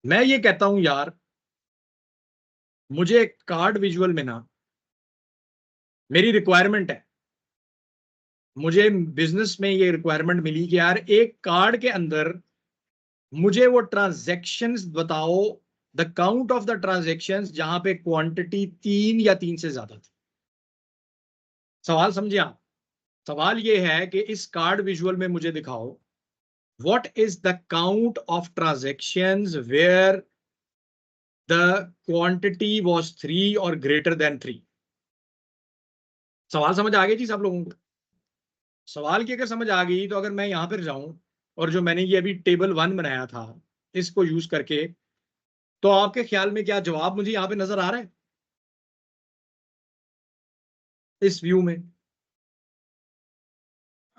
मैं ये कहता हूं यार, मुझे कार्ड विजुअल में ना मेरी रिक्वायरमेंट है, मुझे बिजनेस में ये रिक्वायरमेंट मिली कि यार एक कार्ड के अंदर मुझे वो ट्रांजैक्शंस बताओ, the count of the transactions जहां पे क्वांटिटी 3 या 3 से ज्यादा थी। सवाल समझे आप? सवाल ये है कि इस कार्ड विजुअल में मुझे दिखाओ what is the count of transactions where the quantity was 3 और ग्रेटर देन 3। सवाल समझ आ गई थी सब लोगों को? सवाल की अगर समझ आ गई तो अगर मैं यहां पर जाऊं और जो मैंने ये अभी टेबल 1 बनाया था इसको यूज करके, तो आपके ख्याल में क्या जवाब मुझे यहां पे नजर आ रहा है इस व्यू में?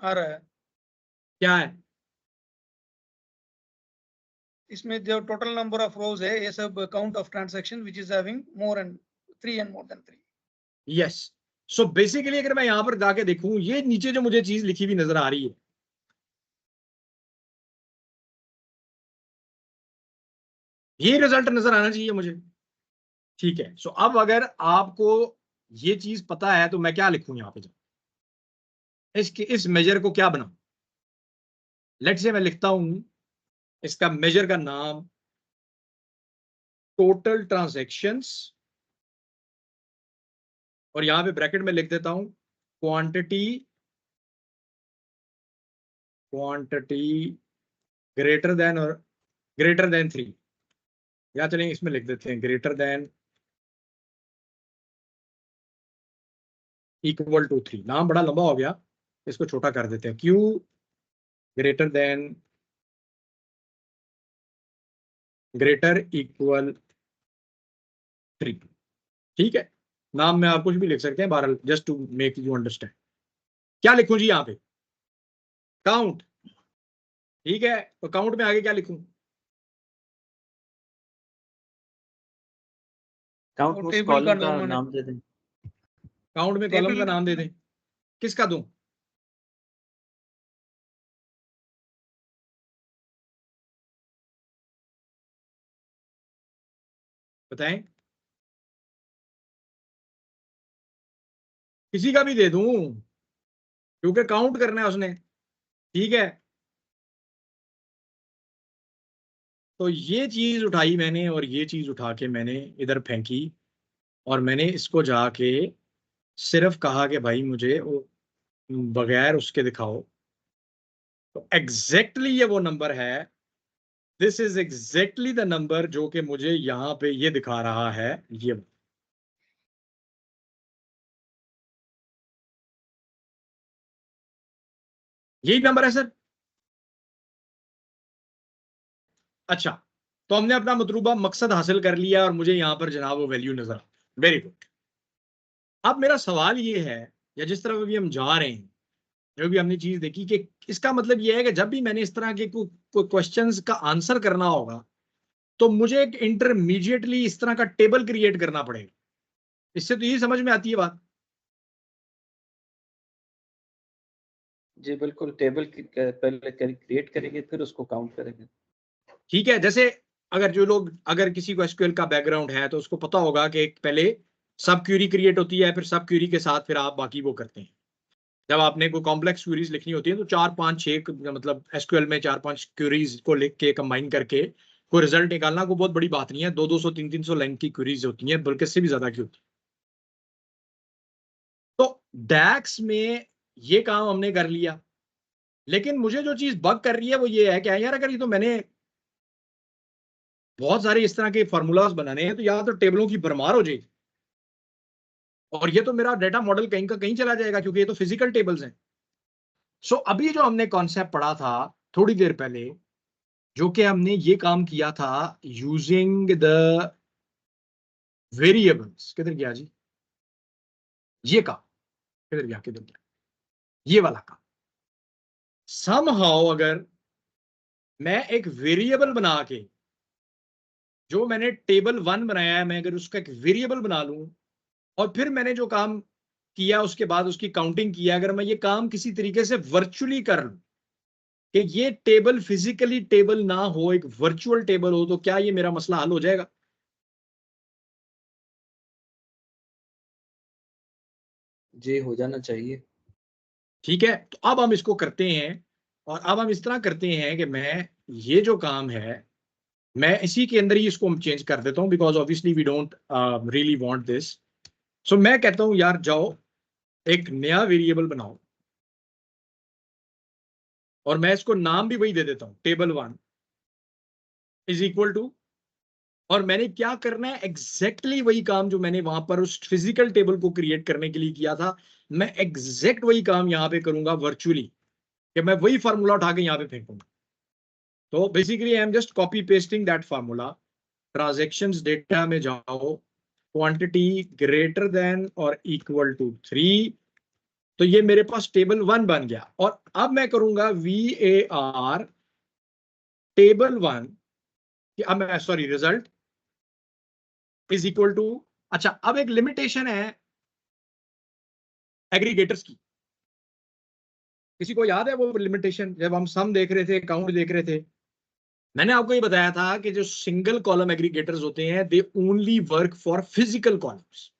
आ रहा है। क्या है? इसमें जो टोटल नंबर ऑफ रोज है ये सब count of transaction which is having more and 3 and more than 3। Yes. So basically अगर मैं यहां पर जाके देखूं, ये नीचे जो मुझे चीज लिखी हुई नजर आ रही है, ये रिजल्ट नजर आना चाहिए मुझे। ठीक है, सो अब अगर आपको ये चीज पता है तो मैं क्या लिखूं यहां पे? इसके इस मेजर को क्या बनाऊं? लेट से मैं लिखता हूं इसका मेजर का नाम टोटल ट्रांजैक्शंस, और यहां पे ब्रैकेट में लिख देता हूं क्वांटिटी, क्वांटिटी ग्रेटर देन और ग्रेटर देन 3, या चलेंगे इसमें लिख देते हैं ग्रेटर देन इक्वल टू 3। नाम बड़ा लंबा हो गया, इसको छोटा कर देते हैं, Q greater than greater equal 3। ठीक है, नाम में आप कुछ भी लिख सकते हैं, बहरहाल just to make you understand. क्या लिखूं जी यहाँ पे? काउंट। ठीक है, तो काउंट में आगे क्या लिखूं? काउंट और में उस टेबल का कॉलम का नाम नाम दे दें। काउंट में कॉलम का टेबल नाम दे दें। किसका दूं? बताएं, किसी का भी दे दूं क्योंकि काउंट करना है उसने। ठीक है, तो ये चीज उठाई मैंने और ये चीज उठा के मैंने इधर फेंकी, और मैंने इसको जाके सिर्फ कहा कि भाई मुझे वो बगैर उसके दिखाओ। तो एग्जैक्टली ये वो नंबर है, this is exactly the number जो कि मुझे यहां पे ये दिखा रहा है, ये यही नंबर है सर। अच्छा, तो हमने अपना मतलूबा मकसद हासिल कर लिया और मुझे यहां पर जनाब वो वैल्यू नजर, वेरी गुड। अब मेरा सवाल ये है, या जिस तरह भी हम जा रहे हैं, जो भी हमने चीज देखी, कि इसका मतलब ये है कि जब भी मैंने इस तरह के कोई क्वेश्चंस का आंसर करना होगा तो मुझे एक इंटरमीडिएटली इस तरह का टेबल क्रिएट करना पड़ेगा। इससे तो यही समझ में आती है बात। जी बिल्कुल, टेबल पहले क्रिएट करेंगे फिर उसको काउंट करेंगे। ठीक है, जैसे अगर जो लोग, अगर किसी को एसक्यूएल का बैकग्राउंड है तो उसको पता होगा कि एक पहले सब क्यूरी क्रिएट होती है, फिर सब क्यूरी के साथ फिर आप बाकी वो करते हैं। जब आपने कोई कॉम्प्लेक्स क्यूरीज लिखनी होती है तो 4 5 6, मतलब एसक्यूएल में 4 5 क्यूरीज को लिख के कंबाइन करके कोई रिजल्ट निकालना कोई बहुत बड़ी बात नहीं है। 200 300 लाइन की क्यूरीज होती हैं, बल्कि इससे भी ज्यादा की होती है। तो डैक्स में ये काम हमने कर लिया, लेकिन मुझे जो चीज बग कर रही है वो ये है कि यार अगर ये तो मैंने बहुत सारे इस तरह के फॉर्मूलाज बनाने हैं तो या तो टेबलों की भरमार हो जाएगी, और ये तो मेरा डेटा मॉडल कहीं का कहीं चला जाएगा, क्योंकि ये तो फिजिकल टेबल्स हैं। सो अभी जो हमने कॉन्सेप्ट पढ़ा था थोड़ी देर पहले, जो कि हमने ये काम किया था यूजिंग द वेरिएबल्स, किधर गया जी ये काम? किधर गया, किधर गया ये वाला काम? समहाउ अगर मैं एक वेरिएबल बना के, जो मैंने टेबल 1 बनाया है, मैं अगर उसका एक वेरिएबल बना लूं और फिर मैंने जो काम किया उसके बाद उसकी काउंटिंग किया, अगर मैं ये काम किसी तरीके से वर्चुअली कर लूं, कि ये टेबल फिजिकली टेबल ना हो, एक वर्चुअल टेबल हो, तो क्या ये मेरा मसला हल हो जाएगा? जी हो जाना चाहिए। ठीक है, तो अब हम इसको करते हैं, और अब हम इस तरह करते हैं कि मैं ये जो काम है मैं इसी के अंदर ही इसको चेंज कर देता हूं, because obviously we don't really want this. So मैं कहता हूं यार जाओ एक नया वेरिएबल बनाओ, और मैं इसको नाम भी वही दे देता हूं, table1 इज इक्वल टू, और मैंने क्या करना है, एग्जैक्टली वही काम जो मैंने वहां पर उस फिजिकल टेबल को क्रिएट करने के लिए किया था, मैं एग्जैक्ट वही काम यहां पे करूंगा वर्चुअली, कि मैं वही फार्मूला उठा के यहां पे फेंकूंगा। तो basically I am just copy pasting that formula. Transactions data में जाओ, क्वांटिटी ग्रेटर देन और इक्वल टू 3, तो ये मेरे पास table1 बन गया। और अब मैं करूंगा var table1, अब मैं sorry result is equal to, अच्छा अब एक लिमिटेशन है एग्रीगेटर्स की, किसी को याद है वो लिमिटेशन? जब हम सम देख रहे थे, काउंट देख रहे थे, मैंने आपको ये बताया था कि जो सिंगल कॉलम एग्रीगेटर्स होते हैं they only work for physical columns,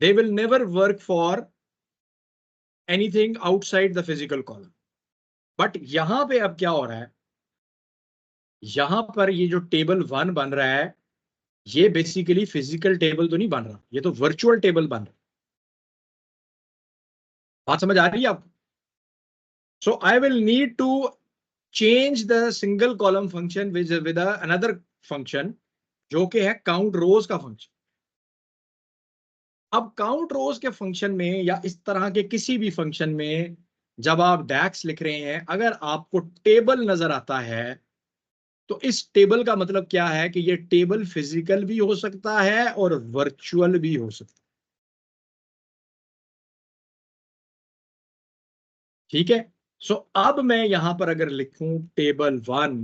they will never work for anything outside the physical column. But यहां पे अब क्या हो रहा है, यहां पर ये जो table1 बन रहा है ये बेसिकली फिजिकल टेबल तो नहीं बन रहा, ये तो वर्चुअल टेबल बन रहा है। बात समझ आ रही है आपको? So I will need to change the single column function with another function जो कि है काउंट रोज का फंक्शन। अब काउंट रोज के फंक्शन में या इस तरह के किसी भी फंक्शन में जब आप डैक्स लिख रहे हैं, अगर आपको टेबल नजर आता है तो इस टेबल का मतलब क्या है कि ये टेबल फिजिकल भी हो सकता है और वर्चुअल भी हो सकता है। ठीक है, सो अब मैं यहां पर अगर लिखूं table1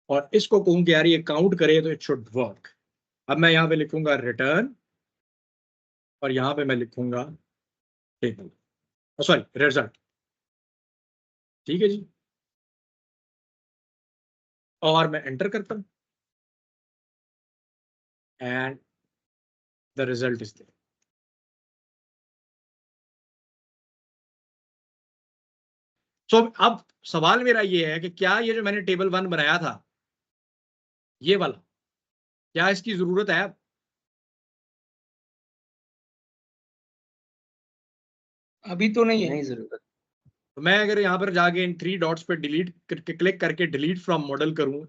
और इसको कहूं कि यार ये काउंट करे तो इट शुड वर्क। अब मैं यहां पे लिखूंगा रिटर्न, और यहां पे मैं लिखूंगा टेबल, सॉरी रिजल्ट। ठीक है जी, और मैं एंटर करता हूं and the result is there. So अब सवाल मेरा ये है कि क्या ये जो मैंने table1 बनाया था ये वाला, क्या इसकी जरूरत है? अभी तो नहीं है। नहीं जरूरत। तो मैं अगर यहां पर जाके इन 3 डॉट्स पे डिलीट करके क्लिक करके डिलीट फ्रॉम मॉडल करूं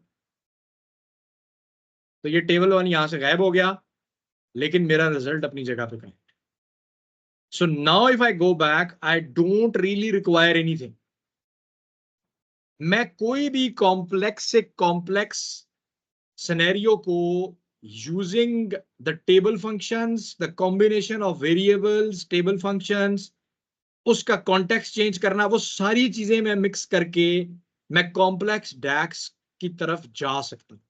तो ये table1 यहां से गायब हो गया, लेकिन मेरा रिजल्ट अपनी जगह पे कहीं। So now if I go back I don't really require anything. मैं कोई भी कॉम्प्लेक्स से कॉम्प्लेक्स सिनेरियो को using the table functions, the combination of variables, table functions, उसका कॉन्टेक्स्ट चेंज करना, वो सारी चीजें मैं मिक्स करके मैं कॉम्प्लेक्स डैक्स की तरफ जा सकता हूं।